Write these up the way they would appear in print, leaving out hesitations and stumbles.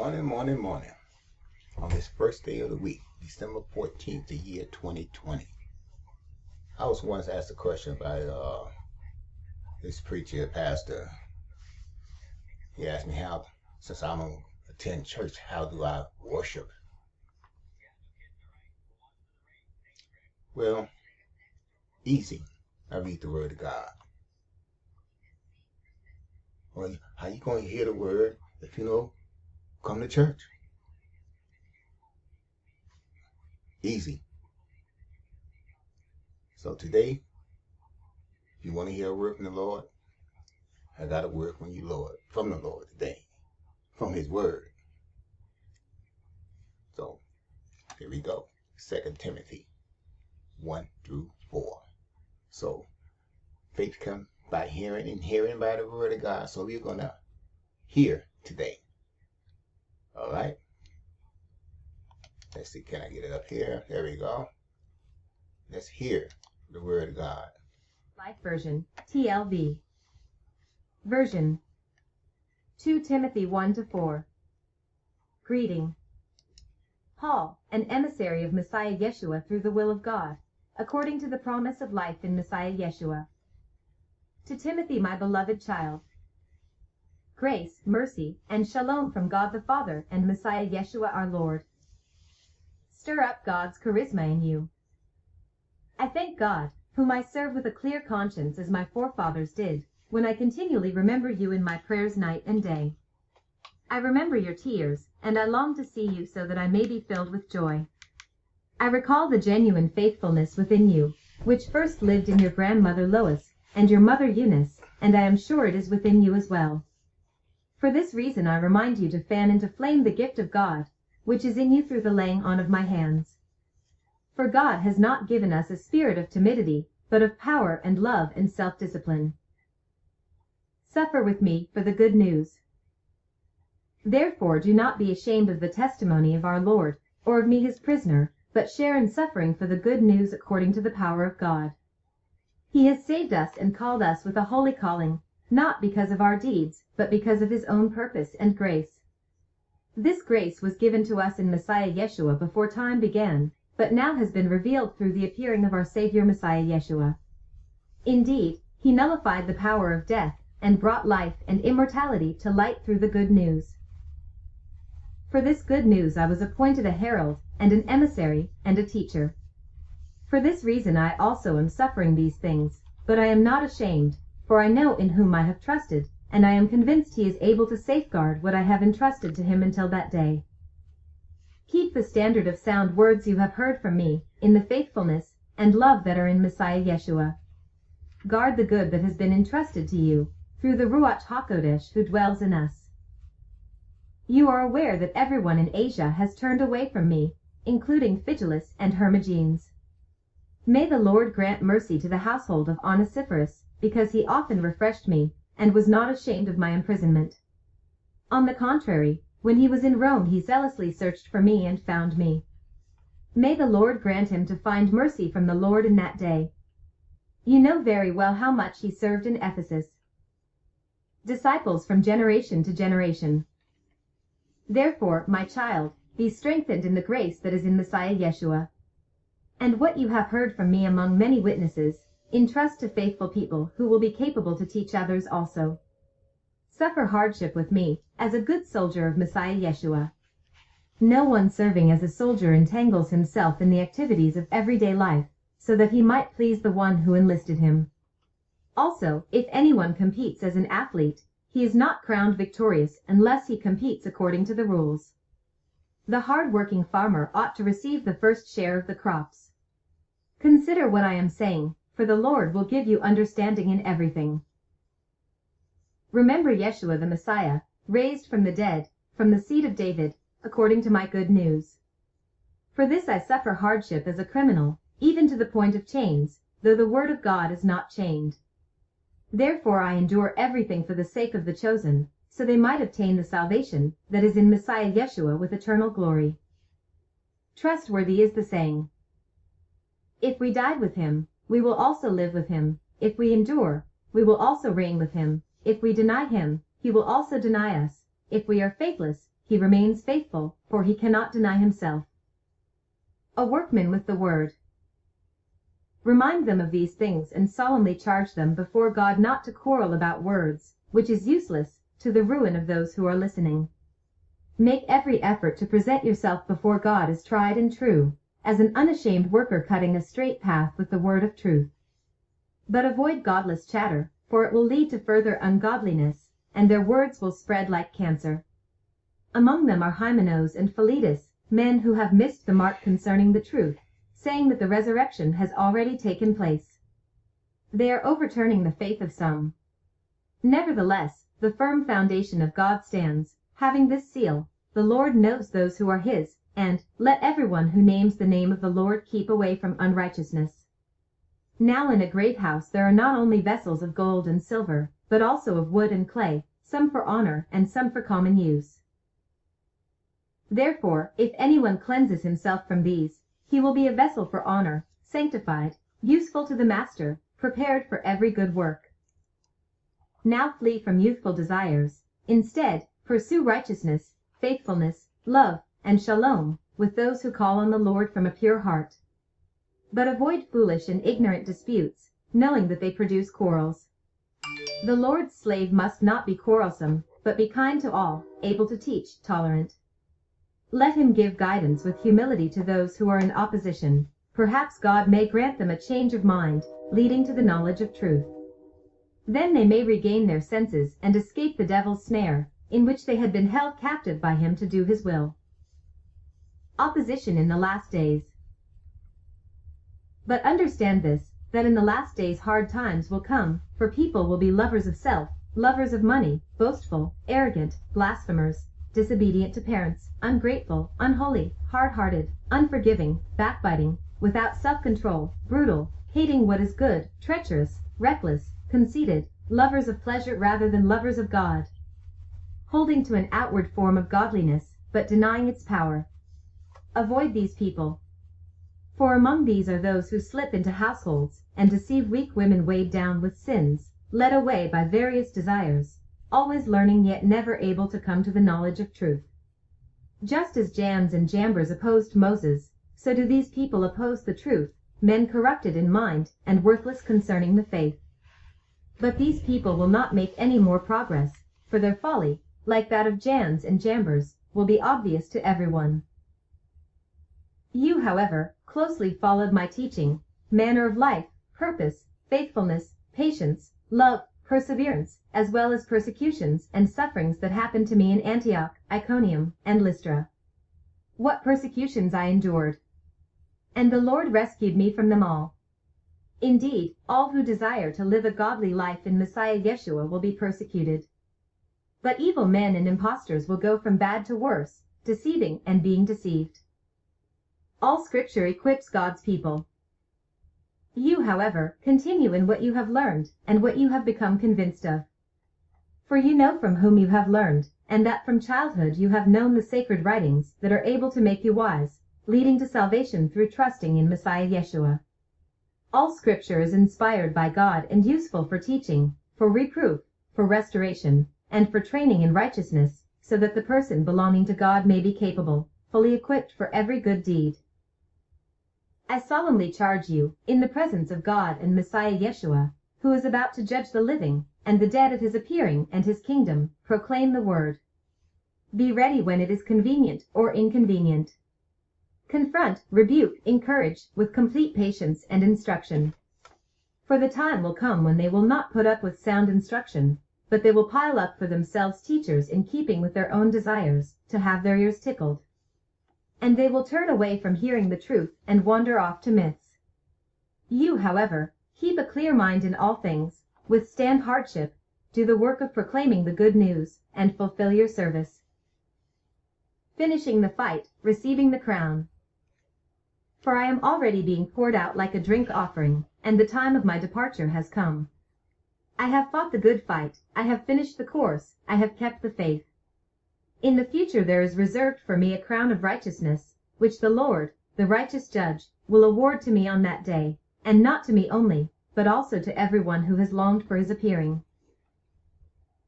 Morning. On this first day of the week, December 14th, the year 2020. I was once asked a question by this preacher, pastor. He asked me how, since I don't attend church, how do I worship? Well, easy. I read the Word of God. Well, how you going to hear the Word if you come to church? Easy. So today, if you want to hear a word from the Lord, I got a word from the Lord today, from His Word. So here we go. 2 Timothy 1-4. So faith comes by hearing, and hearing by the Word of God. So we're gonna hear today. All right. Let's see, can I get it up here? There we go. Let's hear the Word of God. Life Version, TLV. Version 2 Timothy 1-4. Greeting. Paul, an emissary of Messiah Yeshua through the will of God, according to the promise of life in Messiah Yeshua. To Timothy, my beloved child. Grace, mercy, and shalom from God the Father and Messiah Yeshua our Lord. Stir up God's charisma in you. I thank God, whom I serve with a clear conscience as my forefathers did, when I continually remember you in my prayers night and day. I remember your tears, and I long to see you so that I may be filled with joy. I recall the genuine faithfulness within you, which first lived in your grandmother Lois and your mother Eunice, and I am sure it is within you as well. For this reason I remind you to fan into flame the gift of God, which is in you through the laying on of my hands. For God has not given us a spirit of timidity, but of power and love and self-discipline. Suffer with me for the good news. Therefore do not be ashamed of the testimony of our Lord, or of me his prisoner, but share in suffering for the good news according to the power of God. He has saved us and called us with a holy calling, not because of our deeds, but because of his own purpose and grace. This grace was given to us in Messiah Yeshua before time began, but now has been revealed through the appearing of our Savior Messiah Yeshua. Indeed, he nullified the power of death, and brought life and immortality to light through the good news. For this good news I was appointed a herald, and an emissary, and a teacher. For this reason I also am suffering these things, but I am not ashamed, for I know in whom I have trusted, and I am convinced he is able to safeguard what I have entrusted to him until that day. Keep the standard of sound words you have heard from me, in the faithfulness and love that are in Messiah Yeshua. Guard the good that has been entrusted to you, through the Ruach HaKodesh who dwells in us. You are aware that everyone in Asia has turned away from me, including Phygelus and Hermogenes. May the Lord grant mercy to the household of Onesiphorus, because he often refreshed me, and was not ashamed of my imprisonment. On the contrary, when he was in Rome he zealously searched for me and found me. May the Lord grant him to find mercy from the Lord in that day. You know very well how much he served in Ephesus. Disciples from generation to generation. Therefore, my child, be strengthened in the grace that is in Messiah Yeshua. And what you have heard from me among many witnesses, entrust to faithful people who will be capable to teach others also. Suffer hardship with me, as a good soldier of Messiah Yeshua. No one serving as a soldier entangles himself in the activities of everyday life, so that he might please the one who enlisted him. Also, if anyone competes as an athlete, he is not crowned victorious unless he competes according to the rules. The hard-working farmer ought to receive the first share of the crops. Consider what I am saying, for the Lord will give you understanding in everything. Remember Yeshua the Messiah, raised from the dead, from the seed of David, according to my good news. For this I suffer hardship as a criminal, even to the point of chains, though the word of God is not chained. Therefore I endure everything for the sake of the chosen, so they might obtain the salvation that is in Messiah Yeshua with eternal glory. Trustworthy is the saying. If we died with him, we will also live with him. If we endure, we will also reign with him. If we deny him, he will also deny us. If we are faithless, he remains faithful, for he cannot deny himself. A workman with the word. Remind them of these things and solemnly charge them before God not to quarrel about words, which is useless, to the ruin of those who are listening. Make every effort to present yourself before God as tried and true, as an unashamed worker cutting a straight path with the word of truth. But avoid godless chatter, for it will lead to further ungodliness, and their words will spread like cancer. Among them are Hymenaeus and Philetus, men who have missed the mark concerning the truth, saying that the resurrection has already taken place. They are overturning the faith of some. Nevertheless, the firm foundation of God stands, having this seal: the Lord knows those who are his, and let everyone who names the name of the Lord keep away from unrighteousness. Now in a great house there are not only vessels of gold and silver, but also of wood and clay, some for honor and some for common use. Therefore, if anyone cleanses himself from these, he will be a vessel for honor, sanctified, useful to the master, prepared for every good work. Now flee from youthful desires. Instead, pursue righteousness, faithfulness, love, and shalom, with those who call on the Lord from a pure heart. But avoid foolish and ignorant disputes, knowing that they produce quarrels. The Lord's slave must not be quarrelsome, but be kind to all, able to teach, tolerant. Let him give guidance with humility to those who are in opposition. Perhaps God may grant them a change of mind, leading to the knowledge of truth. Then they may regain their senses and escape the devil's snare, in which they had been held captive by him to do his will. Opposition in the last days. But understand this, that in the last days hard times will come, for people will be lovers of self, lovers of money, boastful, arrogant, blasphemers, disobedient to parents, ungrateful, unholy, hard-hearted, unforgiving, backbiting, without self-control, brutal, hating what is good, treacherous, reckless, conceited, lovers of pleasure rather than lovers of God, holding to an outward form of godliness, but denying its power. Avoid these people. For among these are those who slip into households, and deceive weak women weighed down with sins, led away by various desires, always learning yet never able to come to the knowledge of truth. Just as Jannes and Jambres opposed Moses, so do these people oppose the truth, men corrupted in mind, and worthless concerning the faith. But these people will not make any more progress, for their folly, like that of Jannes and Jambres, will be obvious to everyone. You, however, closely followed my teaching, manner of life, purpose, faithfulness, patience, love, perseverance, as well as persecutions and sufferings that happened to me in Antioch, Iconium, and Lystra. What persecutions I endured! And the Lord rescued me from them all. Indeed, all who desire to live a godly life in Messiah Yeshua will be persecuted. But evil men and impostors will go from bad to worse, deceiving and being deceived. All Scripture equips God's people. You, however, continue in what you have learned, and what you have become convinced of. For you know from whom you have learned, and that from childhood you have known the sacred writings that are able to make you wise, leading to salvation through trusting in Messiah Yeshua. All Scripture is inspired by God and useful for teaching, for reproof, for restoration, and for training in righteousness, so that the person belonging to God may be capable, fully equipped for every good deed. I solemnly charge you, in the presence of God and Messiah Yeshua, who is about to judge the living and the dead at his appearing and his kingdom, proclaim the word. Be ready when it is convenient or inconvenient. Confront, rebuke, encourage, with complete patience and instruction. For the time will come when they will not put up with sound instruction, but they will pile up for themselves teachers in keeping with their own desires, to have their ears tickled. And they will turn away from hearing the truth and wander off to myths. You, however, keep a clear mind in all things, withstand hardship, do the work of proclaiming the good news, and fulfill your service. Finishing the fight, receiving the crown. For I am already being poured out like a drink offering, and the time of my departure has come. I have fought the good fight, I have finished the course, I have kept the faith. In the future there is reserved for me a crown of righteousness, which the Lord, the righteous judge, will award to me on that day, and not to me only, but also to everyone who has longed for his appearing.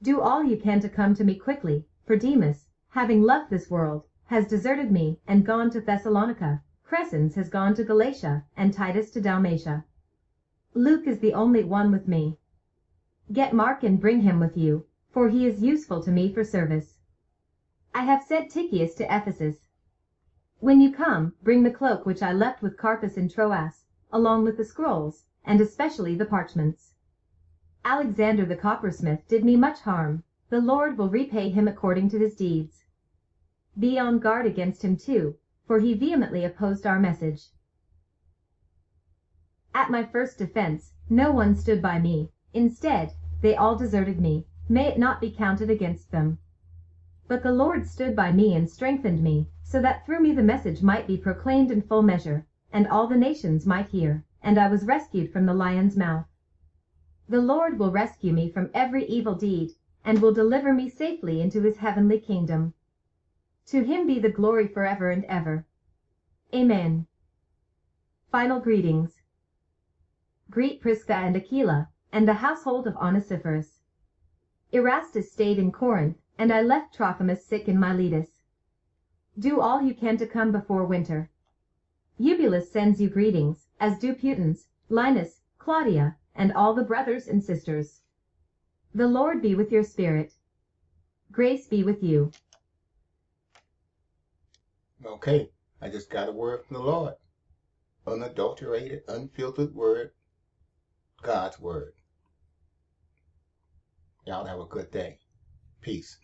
Do all you can to come to me quickly, for Demas, having left this world, has deserted me and gone to Thessalonica. Crescens has gone to Galatia, and Titus to Dalmatia. Luke is the only one with me. Get Mark and bring him with you, for he is useful to me for service. I have sent Tychicus to Ephesus. When you come, bring the cloak which I left with Carpus in Troas, along with the scrolls, and especially the parchments. Alexander the coppersmith did me much harm. The Lord will repay him according to his deeds. Be on guard against him too, for he vehemently opposed our message. At my first defense, no one stood by me. Instead, they all deserted me. May it not be counted against them. But the Lord stood by me and strengthened me, so that through me the message might be proclaimed in full measure, and all the nations might hear, and I was rescued from the lion's mouth. The Lord will rescue me from every evil deed, and will deliver me safely into his heavenly kingdom. To him be the glory forever and ever. Amen. Final greetings. Greet Prisca and Aquila, and the household of Onesiphorus. Erastus stayed in Corinth, and I left Trophimus sick in Miletus. Do all you can to come before winter. Eubulus sends you greetings, as do Pudens, Linus, Claudia, and all the brothers and sisters. The Lord be with your spirit. Grace be with you. Okay, I just got a word from the Lord. Unadulterated, unfiltered word. God's word. Y'all have a good day. Peace.